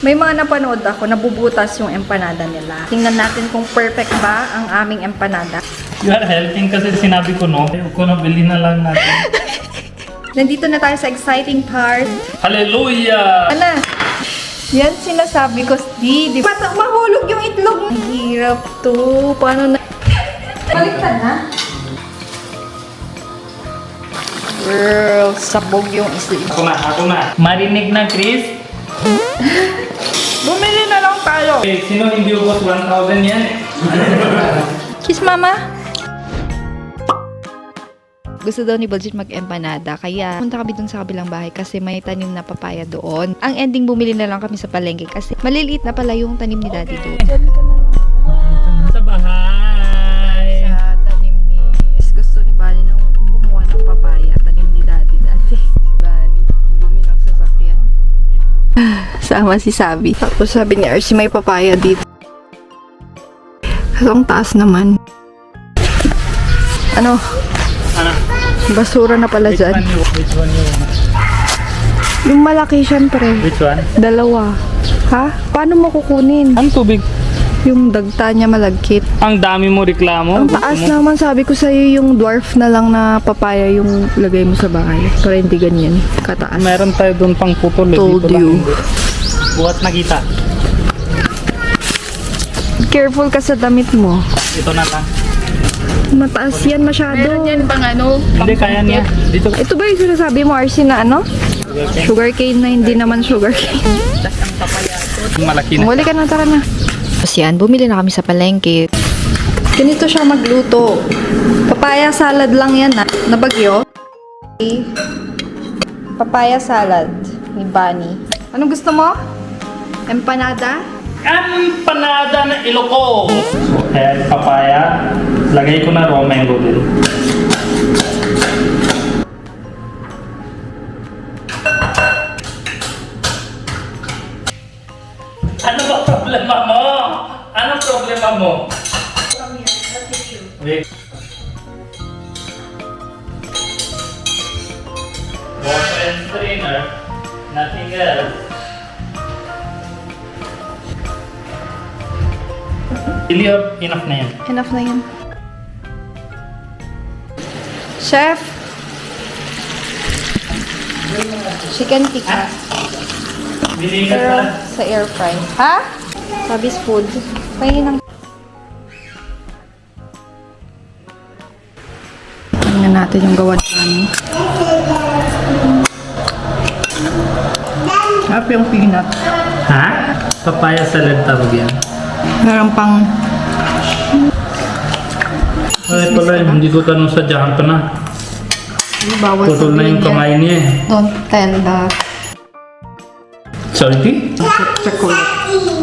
May mga napanood ako, nabubutas yung empanada nila. Tingnan natin kung perfect ba ang aming empanada. You are helping kasi sinabi ko no. Ayaw ko na bilhin na lang natin. Nandito na tayo sa exciting part. Hallelujah! Ano? Yan sinasabi ko, Steve. Mahulog yung itlog. Ang hirap to. Paano na? Baliktad na. Girl, sabog yung isip. Ako na. Marinig na, Chris. Bumili na lang tayo. Okay, sino hindi ubos 1,000 yan? Kiss mama. Gusto daw ni Baljit mag-empanada, kaya punta kami dun sa kabilang bahay kasi may tanim na papaya doon. Ang ending, bumili na lang kami sa palengke kasi maliliit na pala yung tanim ni Daddy doon. Sa bahay. Sa tanim ni... Gusto ni Bani nang gumawa ng papaya. Tanim ni Daddy dati. Si Bani, bumi ng sasakyan. Sama si Sabi. Tapos sabi ni RC, may papaya dito. Ang taas naman. Ano? Basura na pala dyan. Which one you want? Yung malaki syempre. Which one? Dalawa. Ha? Paano mo kukunin? Ang tubig. Yung dagta niya malagkit. Ang dami mo reklamo. Ang taas naman, sabi ko sa'yo yung dwarf na lang na papaya yung lagay mo sa bahay. Para hindi ganyan. Kataas. Meron tayo doon pang putol. Told Dito lang you. hindi. Buhat na kita. Careful ka sa damit mo. Ito na lang. Mataas yan masyado. Meron yan pang ano? Hindi, kaya niya. Dito. Ito ba yung sinasabi mo, RC, na ano? Sugarcane na hindi naman sugarcane. Malaki na. Muli ka na, tara na. Tapos yan, bumili na kami sa palengke. Ganito siya magluto. Papaya salad lang yan na bagyo. Papaya salad ni Bunny. Anong gusto mo? Empanada? Empanada na Ilocos. Okay, papaya. Lagay ko na raw mango din. Ano ba problema mo? Ano problema mo? Wait. Water and strainer. Nothing else. Ili, enough na yan. Enough na yan. Chef! Chicken tikka. Bili Pero ka sa air fry. Ha? Sabis food. Pahingin ng... Tingnan natin yung gawa namin. Sarap yung peanut. Ha? Papaya salad tawag yan. Meron pang... Ay, pala, hindi ko tanong sa dyan pa na. Bawal Tutol na yung sabihin kamay niya eh. Don't tell the Salty? chocolate.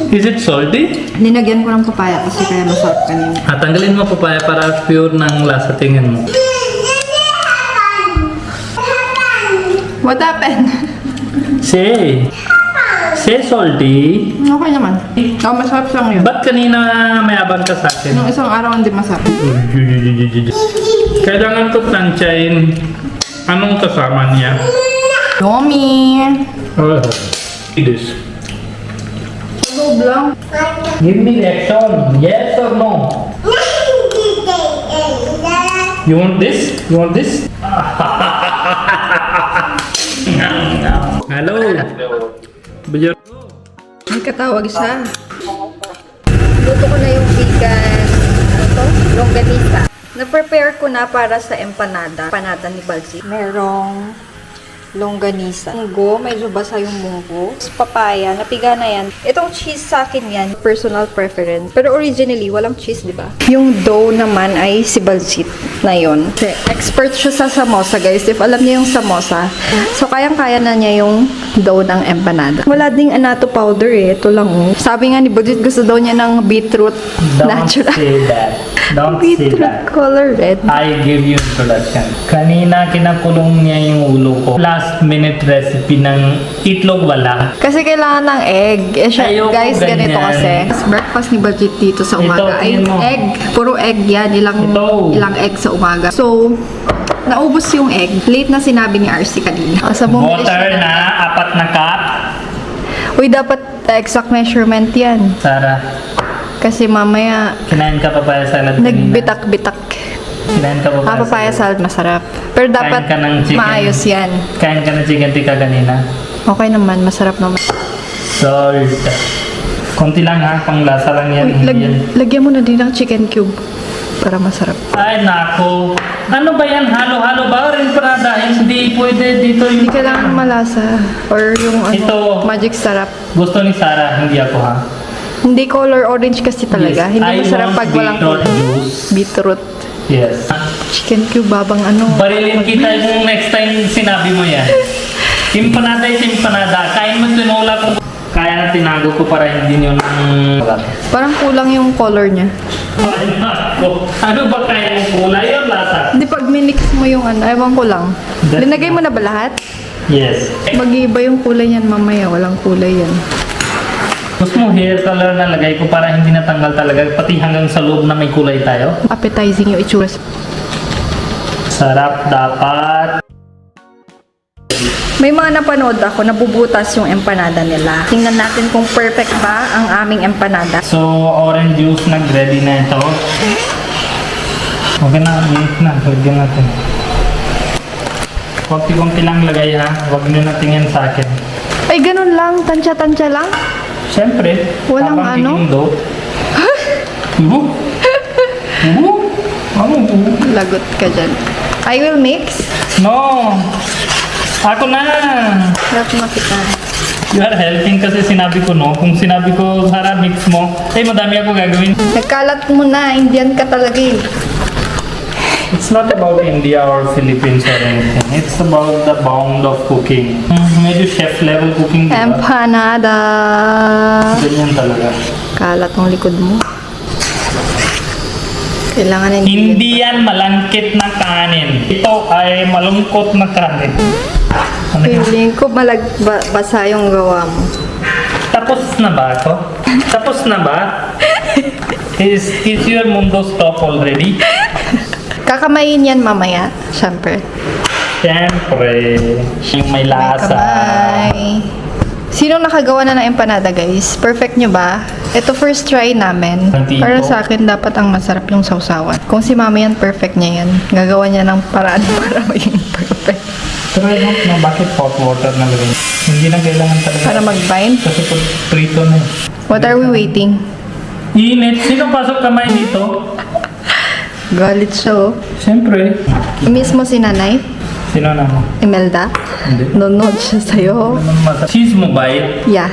Is it salty? Linagyan ko ng papaya kasi kaya masarap kanina. Tanggalin mo papaya para pure ng lasa tingin mo. What happened? Say salty. Okay naman. Oh, masarap lang yun. Ba't kanina mayabang ka sa akin? Nung isang araw hindi masarap. Kailangan ko tansyain. Anong kasama niya? Yummy! Oh, this. Loob lang. Give me reaction. Yes or no? You want this? You want this? Hello. Bujur. May katawag siya. Luto ko na yung vegan, ano to? Longganisa. Na-prepare ko na para sa empanada. Empanada ni Balsi. Merong longganisa. Munggo, medyo basa yung munggo. Papaya, napiga na yan. Itong cheese sa akin yan, personal preference. Pero originally, walang cheese, di ba? Yung dough naman ay si Balsit na yon. Expert siya sa samosa, guys. If alam niya yung samosa, so kayang-kaya na niya yung dough ng empanada. Wala ding anato powder eh. Ito lang oh. Sabi nga ni Budget, gusto daw niya ng beetroot natural. say that. Don't say Beetroot that. color red. I give you introduction. Kanina kinakulong niya yung ulo ko. Last minute recipe ng itlog wala. Kasi kailangan ng egg. Eh, siya, Ayoko guys, ganito ganyan. kasi. Breakfast ni Budget dito sa umaga Ito, ay tingin mo. egg. Puro egg yan. Ilang egg sa umaga. So, naubos yung egg. Late na sinabi ni RC kanina. Sa bumili Water siya na 4 na cup. Uy, dapat Exact measurement yan. Sarah, Kasi mamaya, kinain ka papaya salad kanina. nagbitak-bitak. Kinain ka papaya Papaya salad masarap. Pero dapat Kain ka ng chicken. maayos yan. Kain ka ng chicken tikka kanina. Okay naman, masarap naman. Salt. Konti lang ha, pang lasa lang yan. Uy, hindi yan. lagyan mo na din ng chicken cube para masarap. Ay, nako. Ano ba yan? Halo-halo ba? Rin Prada? Hindi pwede dito Hindi yung... kailangan malasa or yung ano, Ito. magic sarap. Gusto ni Sarah, hindi ako ha. Hindi color orange kasi talaga. Yes, Hindi I masarap want pag walang beetroot color. juice. Beetroot. Yes. Chicken cube, babang ano. Barilin kita yung next time sinabi mo yan. Empanada is empanada. Kain mo tinola ko. Kaya na tinago ko para hindi nyo nang... Parang kulang yung color niya. Ay, nako. Ano ba kaya yung kulay o lasa? Hindi pag minix mo yung ano, ewan ko lang. That's- Linagay mo na ba lahat? Yes. Mag-iiba yung kulay niyan mamaya. Walang kulay yan. Gusto mo hair color na lagay ko para hindi natanggal talaga. Pati hanggang sa loob na may kulay tayo. Appetizing yung itsura. Sarap dapat. May mga napanood ako, nabubutas yung empanada nila. Tingnan natin kung perfect ba ang aming empanada. So, orange juice nag-ready na ito. Okay na, minute na. Lagyan natin. Kunti-kunti lang lagay ha. Huwag nyo na tingin sa akin. Ay, ganun lang. Tansya-tansya lang. Siyempre, Walang habang ano? tikim dough. Ano? Lagot ka dyan. I will mix. No! Ako na! Harap makita. You are helping kasi sinabi ko no. Kung sinabi ko, Sarah, mix mo. Eh, madami ako gagawin. Nagkalat mo na. Indian ka talaga eh. It's not about India or Philippines or anything. It's about the bound of cooking. Medyo chef level cooking, diba? Empanada. Ganyan talaga. Kalat ng likod mo. Kailangan na Hindi yan malangkit na kanin. Ito ay malungkot na kanin. Ano yan? Feeling ko basa yung gawa mo. Tapos na ba ako? Tapos na ba? Is your mundo stop already? Kakamayin yan mamaya. Siyempre. Siyempre, yung may lasa. Kamay. Sino nakagawa na ng empanada, guys? Perfect nyo ba? Ito first try namin. Hindi Para po. sa akin, dapat ang masarap yung sausawan. Kung si mama yan, perfect niya yan. Gagawa niya ng paraan para maging perfect. Pero I don't know bakit hot water na lagay. Hindi na kailangan talaga. Para mag-bind. Kasi pag prito na eh. What are we waiting? Init. Sino pasok kamay dito? Galit siya, oh. Siyempre. Miss mo si nanay? Sino na mo? Imelda? Hindi. Nunod siya sa'yo. Cheese mo ba eh? Yeah.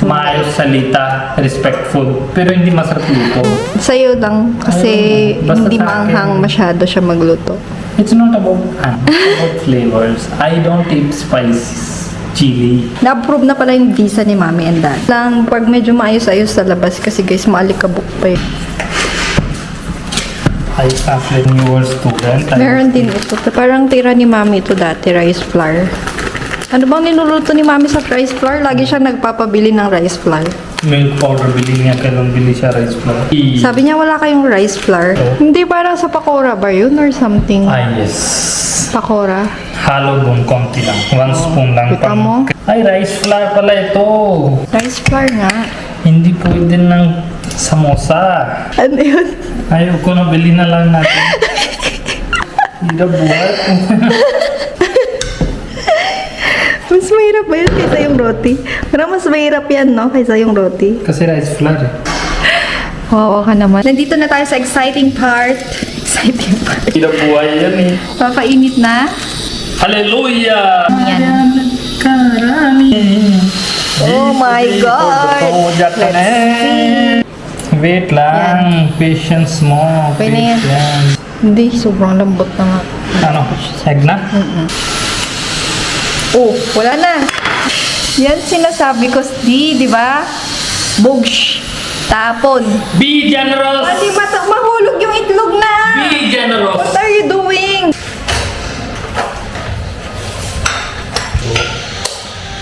Maayos salita, respectful, pero hindi masarap luto. Sa'yo lang. Kasi Ayun. Basta hindi sa akin. manghang masyado siya magluto. It's not about it's about flavors. I don't eat spices, chili. Na-approve na pala yung visa ni mami and dad. Lang, pag medyo maayos-ayos sa labas kasi guys, maalikabok pa yun. I started when you were student. Meron din ito. Parang tira ni mami ito dati, rice flour. Ano bang niluluto ni mami sa rice flour? Lagi siya nagpapabili ng rice flour. Milk powder, bili niya. Kailan bili siya rice flour? Sabi niya wala kayong rice flour. Hindi, parang sa pakora ba yun or something? Ah, yes. Pakora. Halo dun, konti lang. 1 spoon lang. Kita mo? Ay, rice flour pala ito. Rice flour nga. Hindi pwede ng samosa. Ano yun? Ayoko na, bili na lang natin. Hindi buhat. Mas mahirap ba yun kaysa yung roti? Parang mas mahirap yan, no? Kaysa yung roti. Kasi rice flour eh. Oo ka naman. Nandito na tayo sa exciting part. Exciting part. Hindi buhay yan eh. Papainit na. Hallelujah! Yan. Karami. Oh my God! Let's see. Wait lang. Patience mo. Okay na yan. Patience. Hindi, sobrang lambot na nga. Ano? Egg na? Oh, wala na. Yan sinasabi ko, di ba? Bugsh. Tapon. Be generous! Ah, di ba? Mahulog yung itlog na. Be generous! What are you doing?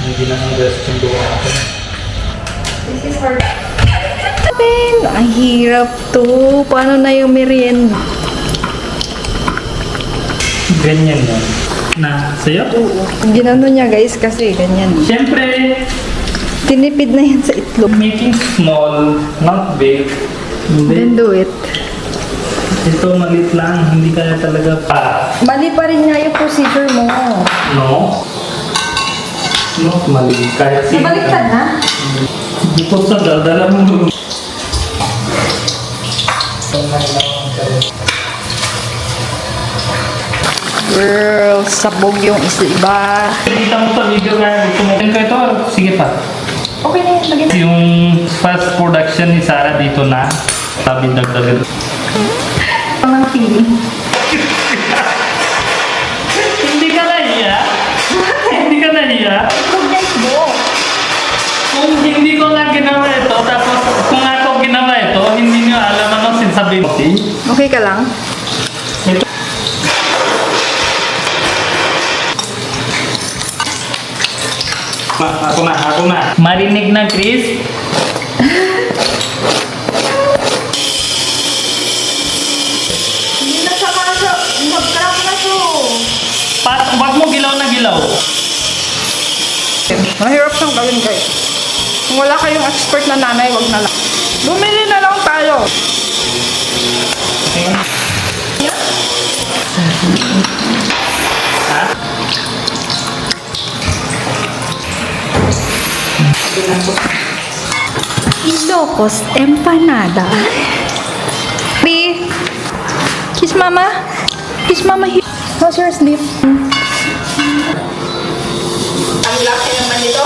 Hindi na ang best yung gawa ko. This is for... Ang hirap to. Paano na yung merienda? Ganyan yan. Na, sa'yo? Ginano niya guys kasi ganyan. Siyempre, Tinipid na yan sa itlog. Making small, not big. Then Hindi. do it. Ito maliit lang, hindi kaya talaga pa. Mali pa rin nga yung procedure mo. No? Not mali. Kahit Nabaliktad na? Bukod sa daldala mo. Girl, sabog yung iba. Kita mo sa video kaya gusto mo. Kaya ito, sige pa. Okay na yun. Lagyan. Yung first production ni Sarah dito na. Sabi dagdagan. Ang feeling. Hindi ka nahiya? Hindi ka nahiya? Progress mo. Kung hindi ko lang ginawa ito, tapos kung ako ginawa ito, hindi nyo alam ano sinasabi mo. Okay ka lang? Ito. Ako na. Marinig na, Chris. Hindi na siya kasha. Nag-crack na siya. Wag mo gilaw na gilaw. Mahirap siyang gawin guys. Kung wala kayong expert na nanay, wag na lang. Bumili na lang tayo. Ha? Ilocos empanada. B. Kiss mama. Kiss mama here. How's your sleep? Ang laki naman nito.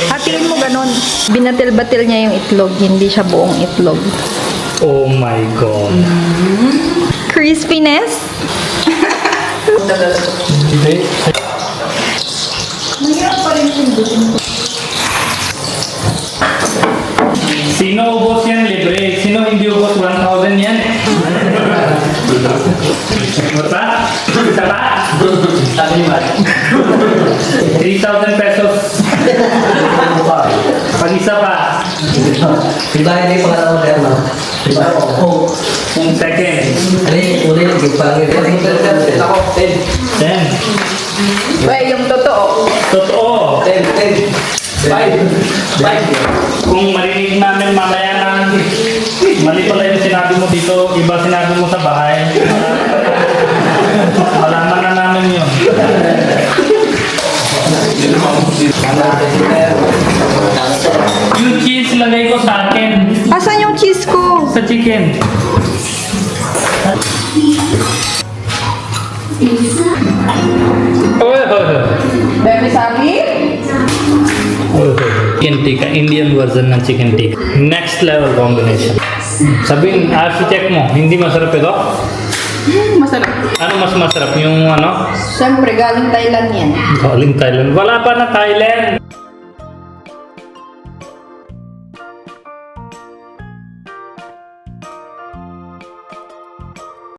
Hatiin mo ganun. Binatil-batil niya yung itlog, hindi siya buong itlog. Oh my God. Crispiness? Hindi. Mahirap pa rin pindutin ko. Sino ubos yan libre? Sino hindi ubos 1,000 yan? Basta? Isa pa? 3,000 pesos. Pag isa pa. Diba hindi pangalawa na no? Diba? Oo. Kung second. Ano uli yung pangalawa? Ako, 10. 10. Well, yung totoo. Totoo. 10. 5. Kung marinig namin mamaya na mali pala yung sinabi mo dito, iba sinabi mo sa bahay. Malaman na namin yun. Yung cheese lagay ko sa akin. Asan yung cheese ko? Sa chicken. Baby sabi? Chicken tikka, Indian version ng chicken tikka. Next level combination. Sabihin, check mo, hindi masarap ito? Masarap. Ano mas masarap? Yung ano? Siyempre, galing Thailand yan. Galing Thailand. Wala pa na Thailand.